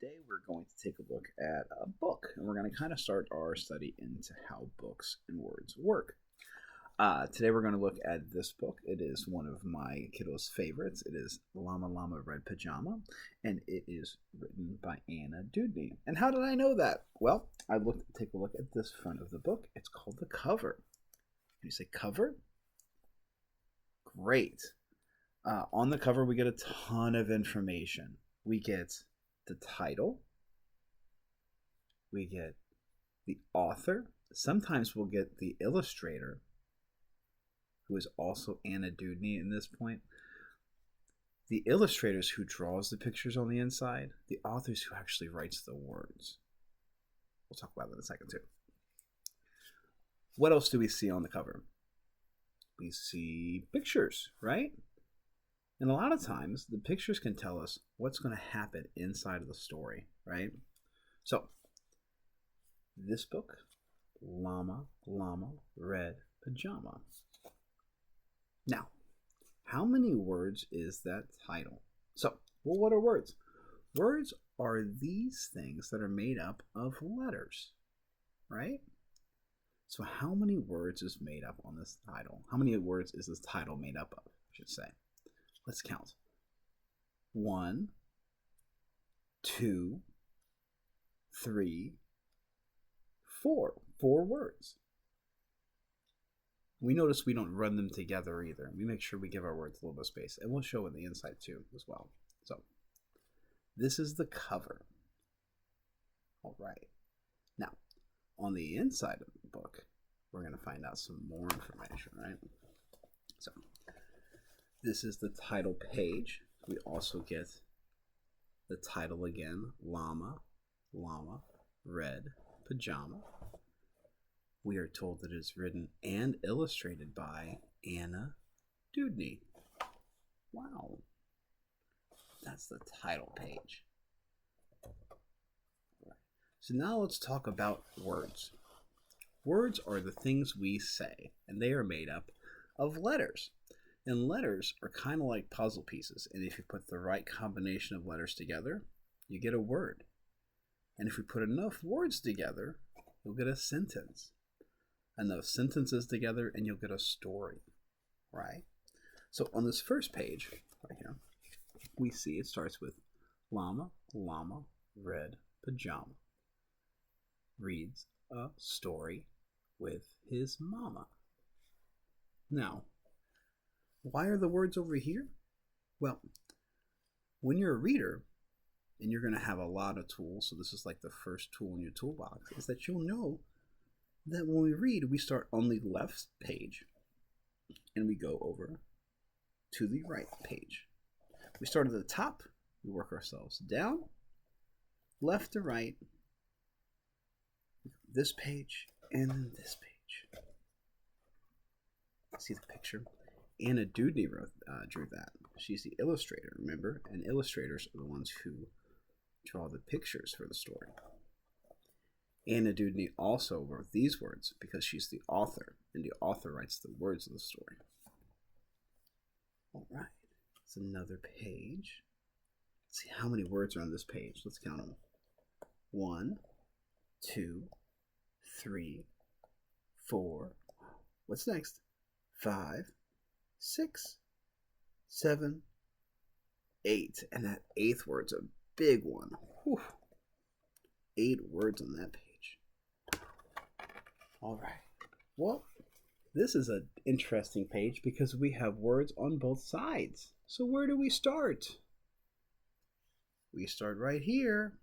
Today we're going to take a look at a book, and we're going to kind of start our study into how books and words work. Today we're going to look at this book. It is one of my kiddos' favorites. It is Llama Llama Red Pajama, and it is written by Anna Dewdney. And how did I know that? Well, take a look at this front of the book. It's called the cover. Can you say cover? Great. On the cover, we get a ton of information. We get the title. We get the author. Sometimes we'll get the illustrator, who is also Anna Dewdney in this point. The illustrators who draws the pictures on the inside. The authors who actually writes the words. We'll talk about that in a second too. What else do we see on the cover? We see pictures, right? And a lot of times, the pictures can tell us what's going to happen inside of the story, right? So, this book, Llama Llama Red Pajama. Now, how many words is that title? So, well, what are words? Words are these things that are made up of letters, right? So, how many words is made up on this title? How many words is this title made up of, I should say? Let's count. 1, 2, 3, 4. 4 words. We notice we don't run them together either. We make sure we give our words a little bit of space. And we'll show in the inside too as well. So, this is the cover. All right. Now, on the inside of the book, we're going to find out some more information, right? So, this is the title page. We also get the title again, Llama Llama Red Pajama. We are told that it is written and illustrated by Anna Dewdney. Wow. That's the title page. So now let's talk about words. Words are the things we say, and they are made up of letters. And letters are kind of like puzzle pieces. And if you put the right combination of letters together, you get a word. And if we put enough words together, you'll get a sentence. Enough sentences together, and you'll get a story, right? So on this first page, right here, we see it starts with Llama Llama Red Pajama reads a story with his mama. Now, why are the words over here? Well, when you're a reader, and you're going to have a lot of tools, so this is like the first tool in your toolbox, is that you'll know that when we read, we start on the left page, and we go over to the right page. We start at the top, we work ourselves down, left to right, this page, and then this page. See the picture? Anna Dewdney drew that. She's the illustrator, remember? And illustrators are the ones who draw the pictures for the story. Anna Dewdney also wrote these words because she's the author, and the author writes the words of the story. All right, it's another page. Let's see how many words are on this page. Let's count them. 1, 2, 3, 4. What's next? 5, 6, 7, 8. And that 8th word's a big one. Whew. 8 words on that page. All right. Well, this is an interesting page because we have words on both sides. So where do we start? We start right here.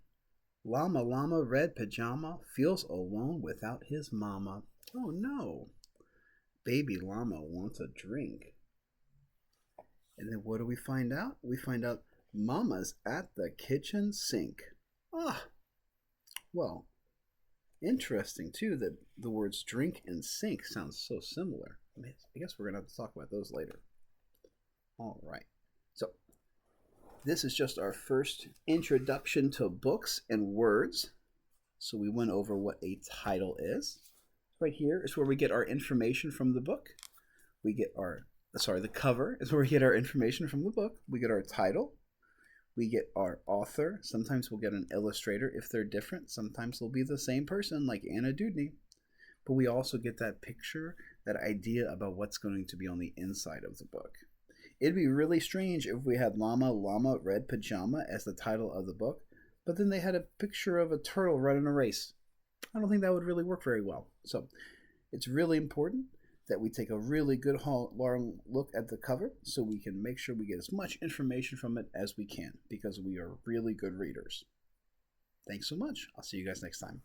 Llama Llama Red Pajama feels alone without his mama. Oh no. Baby llama wants a drink. And then what do we find out? We find out Mama's at the kitchen sink. Ah, well, interesting too that the words drink and sink sound so similar. I guess we're going to have to talk about those later. All right. So this is just our first introduction to books and words. So we went over what a title is. Right here is where we get our information from the book. The cover is where we get our information from the book. We get our title. We get our author. Sometimes we'll get an illustrator if they're different. Sometimes they'll be the same person, like Anna Dudney. But we also get that picture, that idea about what's going to be on the inside of the book. It'd be really strange if we had Llama Red Pajama as the title of the book, but then they had a picture of a turtle running a race. I don't think that would really work very well. So it's really important that we take a really good long look at the cover so we can make sure we get as much information from it as we can, because we are really good readers. Thanks so much. I'll see you guys next time.